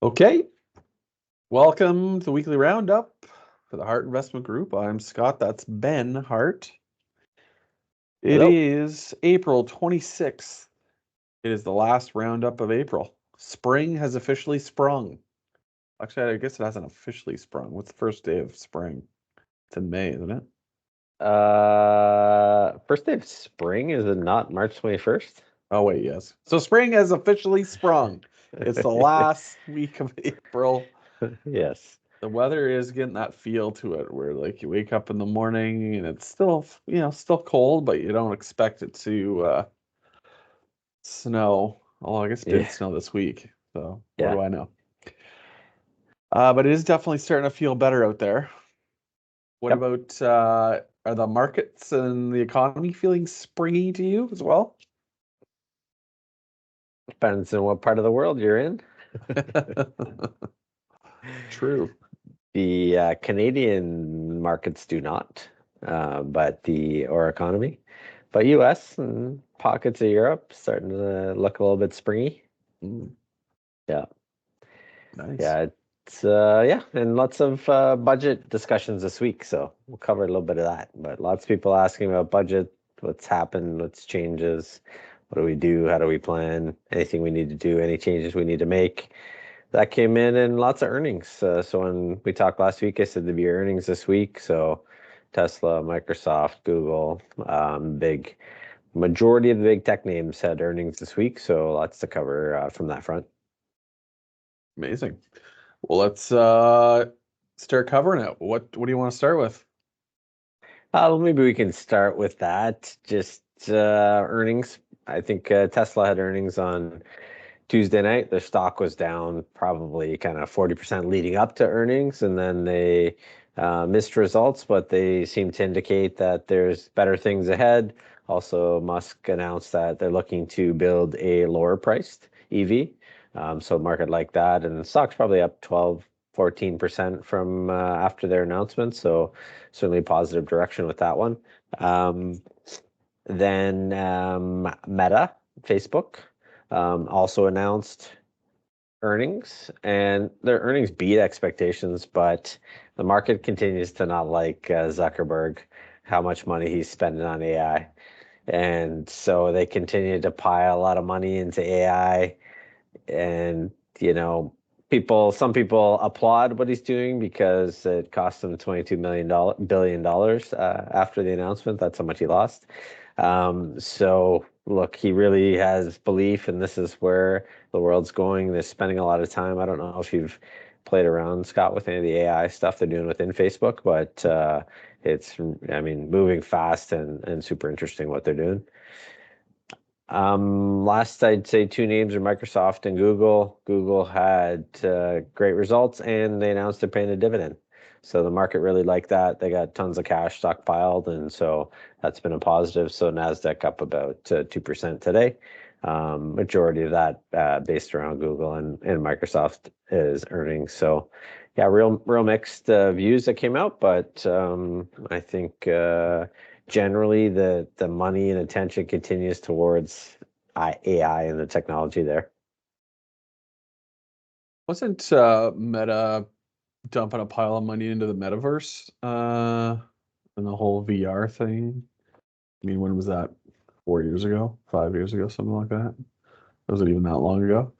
Okay, welcome to the weekly roundup for the Hart Investment Group. I'm Scott, that's Ben Hart. It Hello. is April 26th. It is the last roundup of April. Spring has officially sprung. Actually, I guess it hasn't officially sprung. What's the first day of spring? It's in May, isn't it? First day of spring, is it not March 21st? Oh, wait, yes. So spring has officially sprung. It's the last week of April. Yes. The weather is getting that feel to it where like you wake up in the morning and it's still, still cold, but you don't expect it to snow. Oh, I guess it did Yeah. snow this week. So what Yeah. do I know? But it is definitely starting to feel better out there. What Yep. about are the markets and the economy feeling springy to you as well? Depends on what part of the world you're in. True. The Canadian markets do not, or economy, but US and pockets of Europe starting to look a little bit springy. Mm, Yeah. nice. Yeah. And lots of budget discussions this week, so we'll cover a little bit of that. But lots of people asking about budget, what's happened, what's changes, what do we do, how do we plan, anything we need to do, any changes we need to make. That came in and lots of earnings. So when we talked last week, I said there'd be earnings this week. So Tesla, Microsoft, Google, big majority of the big tech names had earnings this week. So lots to cover from that front. Amazing. Well, let's start covering it. What do you want to start with? Maybe we can start with that. Just earnings. I think Tesla had earnings on Tuesday night. Their stock was down probably kind of 40% leading up to earnings, and then they missed results, but they seem to indicate that there's better things ahead. Also, Musk announced that they're looking to build a lower priced EV. So market like that, and the stock's probably up 12-14% from after their announcement. So certainly a positive direction with that one. Then Meta, Facebook, also announced earnings, and their earnings beat expectations, but the market continues to not like Zuckerberg, how much money he's spending on AI. And so they continue to pile a lot of money into AI. And, some people applaud what he's doing because it cost him $22 billion after the announcement. That's how much he lost. So look, he really has belief, and this is where the world's going. They're spending a lot of time. I don't know if you've played around, Scott, with any of the AI stuff they're doing within Facebook, but moving fast and super interesting what they're doing. Last, I'd say two names are Microsoft and Google. Google had great results, and they announced they're paying a dividend. So the market really liked that. They got tons of cash stockpiled, and so that's been a positive. So Nasdaq up about 2% today. Majority of that based around Google and Microsoft is earnings. So yeah, real mixed views that came out, but I think generally the money and attention continues towards AI and the technology there. Wasn't Meta dumping a pile of money into the metaverse and the whole VR thing? I mean, when was that? 4 years ago, 5 years ago, something like that. Was it even that long ago?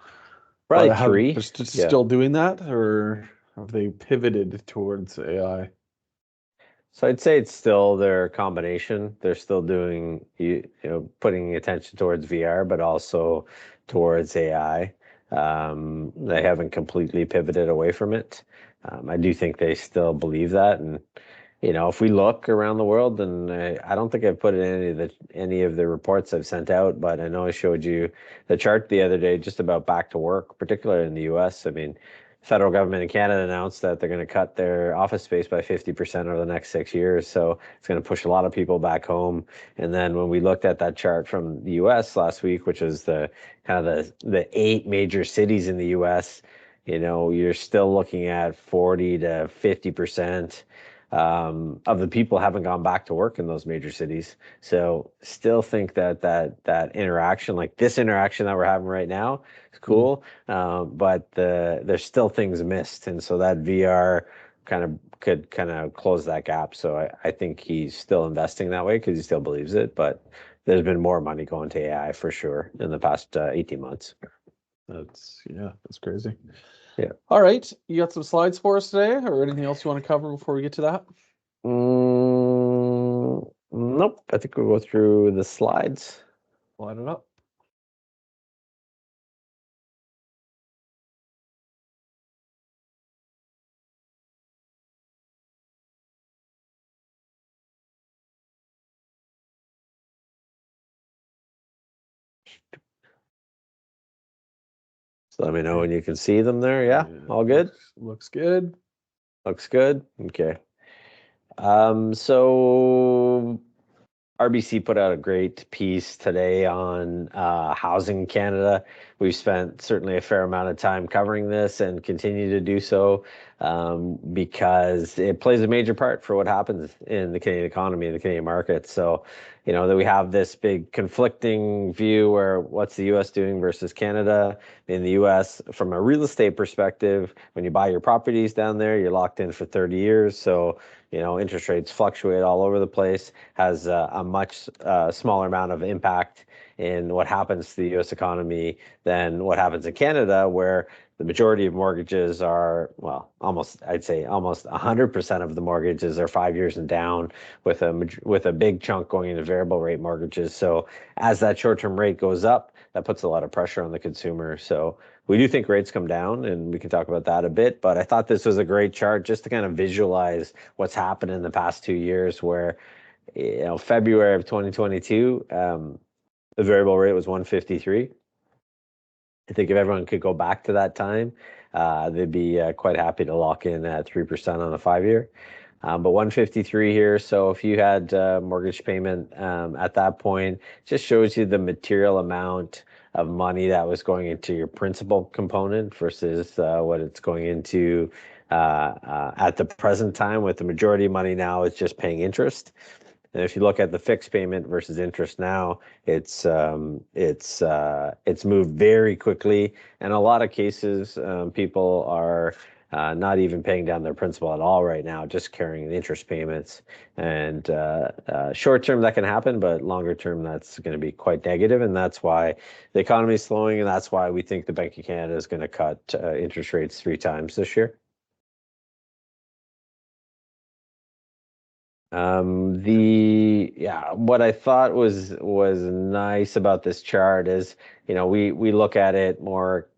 Probably But have three. they're Yeah. still doing that, or have they pivoted towards AI? So I'd say it's still their combination. They're still doing, putting attention towards VR, but also towards AI. They haven't completely pivoted away from it. I do think they still believe that. And, if we look around the world, and I don't think I've put in any of the reports I've sent out, but I know I showed you the chart the other day just about back to work, particularly in the US. I mean, federal government in Canada announced that they're going to cut their office space by 50% over the next 6 years. So it's going to push a lot of people back home. And then when we looked at that chart from the US last week, which is the kind of the 8 major cities in the US, you're still looking at 40 to 50% of the people haven't gone back to work in those major cities. So still think that interaction, like this interaction that we're having right now, is cool. But there's still things missed, and so that VR could kind of close that gap. So I think he's still investing that way because he still believes it. But there's been more money going to AI for sure in the past 18 months. That's crazy. Yeah. All right. You got some slides for us today, or anything else you want to cover before we get to that? Nope. I think we'll go through the slides. Line it up. So let me know when you can see them there. Yeah, all good? Looks good. Looks good. Okay. So RBC put out a great piece today on housing in Canada. We've spent certainly a fair amount of time covering this and continue to do so because it plays a major part for what happens in the Canadian economy, the Canadian market. So, that we have this big conflicting view where what's the US doing versus Canada. In the US, from a real estate perspective, when you buy your properties down there, you're locked in for 30 years. So, interest rates fluctuate all over the place, has a much smaller amount of impact in what happens to the US economy than what happens in Canada, where the majority of mortgages are, well, I'd say almost 100% of the mortgages are 5 years and down, with a big chunk going into variable rate mortgages. So as that short-term rate goes up, that puts a lot of pressure on the consumer. So we do think rates come down, and we can talk about that a bit, but I thought this was a great chart just to kind of visualize what's happened in the past 2 years, where, February of 2022, the variable rate was 153. I think if everyone could go back to that time, they'd be quite happy to lock in at 3% on a 5-year. But 153 here. So if you had mortgage payment at that point, just shows you the material amount of money that was going into your principal component versus what it's going into at the present time, with the majority of money now is just paying interest. And if you look at the fixed payment versus interest now, it's moved very quickly. In a lot of cases, people are not even paying down their principal at all right now, just carrying the interest payments. And short term that can happen, but longer term that's going to be quite negative. And that's why the economy is slowing, and that's why we think the Bank of Canada is going to cut interest rates 3 times this year. What I thought was nice about this chart is, we look at it more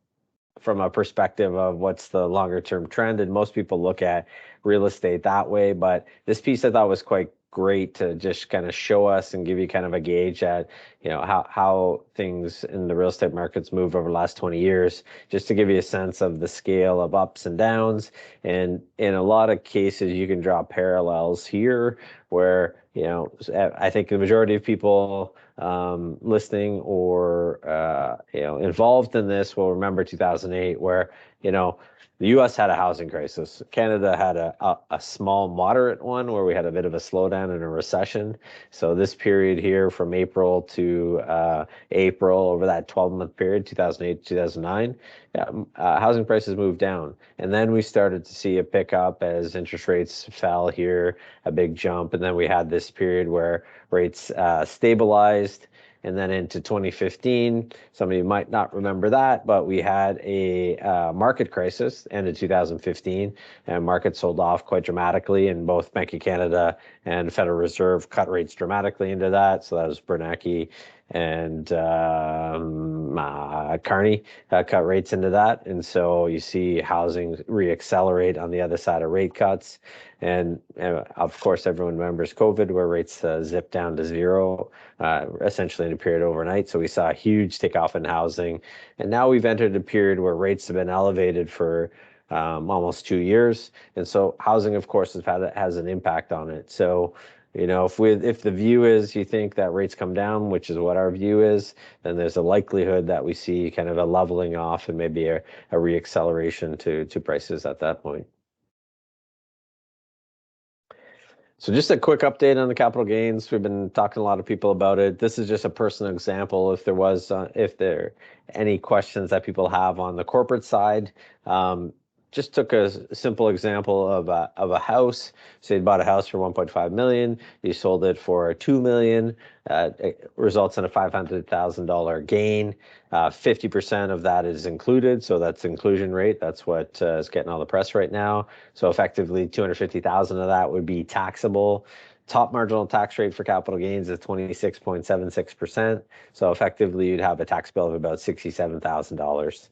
from a perspective of what's the longer term trend, and most people look at real estate that way. But this piece I thought was quite great to just kind of show us and give you kind of a gauge at, how things in the real estate markets move over the last 20 years, just to give you a sense of the scale of ups and downs. And in a lot of cases, you can draw parallels here where, I think the majority of people listening or, involved in this will remember 2008, where, the US had a housing crisis. Canada had a small, moderate one where we had a bit of a slowdown and a recession. So this period here from April to April, over that 12-month period, 2008 to 2009, housing prices moved down. And then we started to see a pickup as interest rates fell here, a big jump. And then we had this period where rates stabilized. And then into 2015, some of you might not remember that, but we had a market crisis end of 2015, and markets sold off quite dramatically, and both Bank of Canada and Federal Reserve cut rates dramatically into that. So that was Bernanke and Carney cut rates into that. And so you see housing reaccelerate on the other side of rate cuts. And of course, everyone remembers COVID, where rates zipped down to zero, essentially in a period overnight. So we saw a huge takeoff in housing. And now we've entered a period where rates have been elevated for almost 2 years. And so housing, of course, has an impact on it. So, if the view is you think that rates come down, which is what our view is, then there's a likelihood that we see kind of a leveling off and maybe a reacceleration to prices at that point. So just a quick update on the capital gains. We've been talking to a lot of people about it. This is just a personal example. If there are any questions that people have on the corporate side, just took a simple example of a house. So you bought a house for 1.5 million, you sold it for 2 million. It results in a $500,000 gain. 50% of that is included, so that's inclusion rate. That's what is getting all the press right now. So effectively, 250,000 of that would be taxable. Top marginal tax rate for capital gains is 26.76%. So effectively, you'd have a tax bill of about $67,000.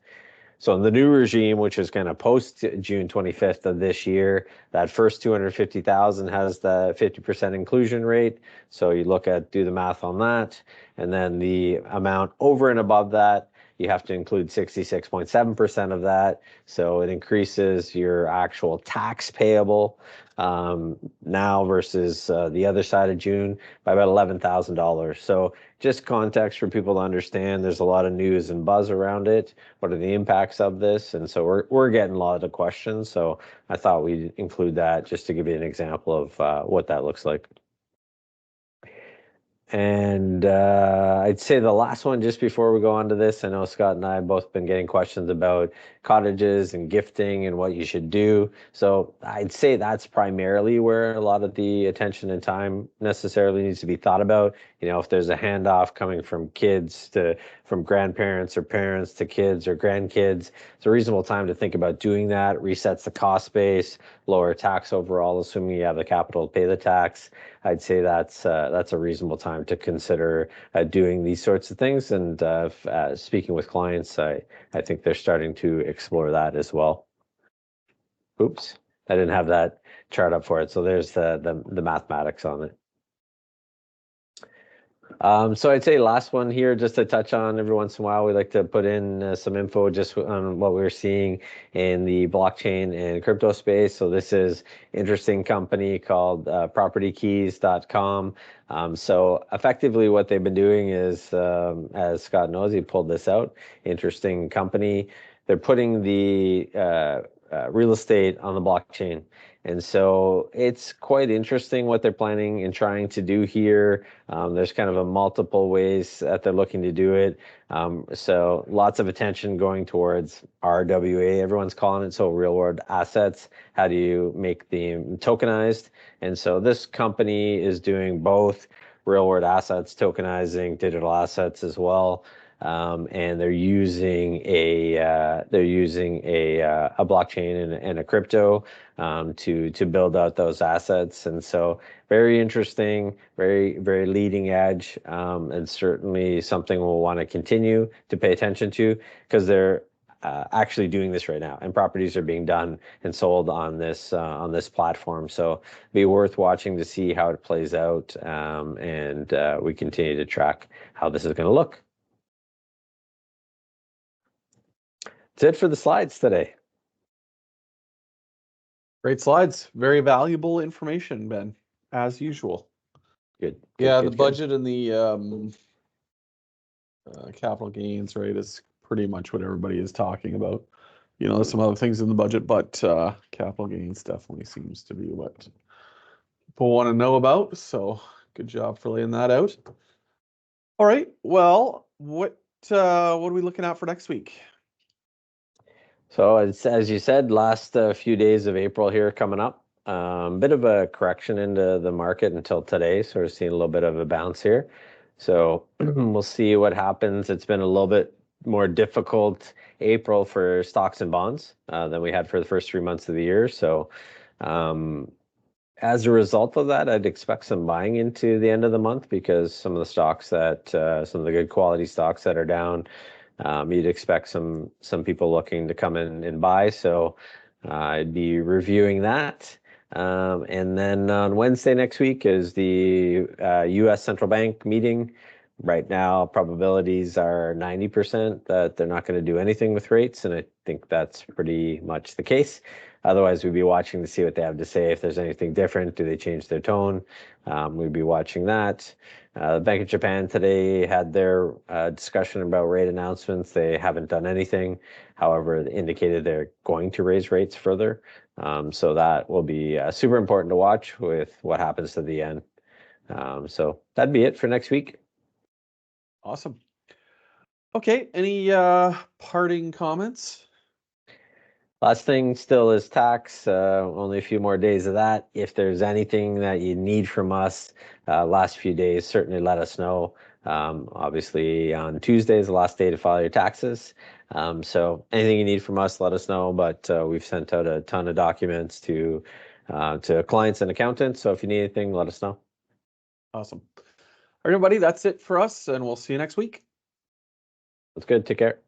So in the new regime, which is going to post June 25th of this year, that first 250,000 has the 50% inclusion rate. So you do the math on that. And then the amount over and above that, you have to include 66.7% of that. So it increases your actual tax payable now versus the other side of June by about $11,000. So just context for people to understand, there's a lot of news and buzz around it. What are the impacts of this? And so we're getting a lot of questions. So I thought we'd include that just to give you an example of what that looks like. And I'd say the last one, just before we go on to this, I know Scott and I have both been getting questions about cottages and gifting and what you should do. So I'd say that's primarily where a lot of the attention and time necessarily needs to be thought about. You know, if there's a handoff coming from from grandparents or parents to kids or grandkids, it's a reasonable time to think about doing that. It resets the cost base, lower tax overall, assuming you have the capital to pay the tax. I'd say that's a reasonable time to consider doing these sorts of things. And speaking with clients, I think they're starting to explore that as well. Oops, I didn't have that chart up for it. So there's the mathematics on it. So I'd say last one here, just to touch on every once in a while, we like to put in some info just on what we're seeing in the blockchain and crypto space. So this is interesting company called propertykeys.com. So effectively what they've been doing is, as Scott knows, he pulled this out, interesting company. They're putting the real estate on the blockchain. And so it's quite interesting what they're planning and trying to do here. There's kind of a multiple ways that they're looking to do it. So lots of attention going towards RWA, everyone's calling it, so real world assets. How do you make them tokenized? And so this company is doing both real world assets, tokenizing digital assets as well. And they're using a blockchain and a crypto to build out those assets. And so very interesting, very leading edge, and certainly something we'll want to continue to pay attention to, because they're actually doing this right now, and properties are being done and sold on this platform. So be worth watching to see how it plays out, and we continue to track how this is going to look. That's it for the slides today. Great slides. Very valuable information, Ben, as usual. Good. The budget and the capital gains rate is pretty much what everybody is talking about. You know, there's some other things in the budget, but capital gains definitely seems to be what people want to know about. So good job for laying that out. All right. Well, what are we looking at for next week? So as you said, last few days of April here coming up. Bit of a correction into the market until today, sort of seeing a little bit of a bounce here. So we'll see what happens. It's been a little bit more difficult April for stocks and bonds than we had for the first 3 months of the year. So as a result of that, I'd expect some buying into the end of the month, because some of the stocks some of the good quality stocks that are down, you'd expect some people looking to come in and buy. So I'd be reviewing that. And then on Wednesday next week is the U.S. Central Bank meeting. Right now, probabilities are 90% that they're not going to do anything with rates, and I think that's pretty much the case. Otherwise, we'd be watching to see what they have to say. If there's anything different, do they change their tone? We'd be watching that. Bank of Japan today had their discussion about rate announcements. They haven't done anything. However, they indicated they're going to raise rates further. So that will be super important to watch with what happens to the yen. So that'd be it for next week. Awesome. Okay, any parting comments? Last thing still is tax. Only a few more days of that. If there's anything that you need from us last few days, certainly let us know. Obviously, on Tuesday is the last day to file your taxes. So anything you need from us, let us know. But we've sent out a ton of documents to clients and accountants. So if you need anything, let us know. Awesome. All right, everybody, that's it for us, and we'll see you next week. That's good. Take care.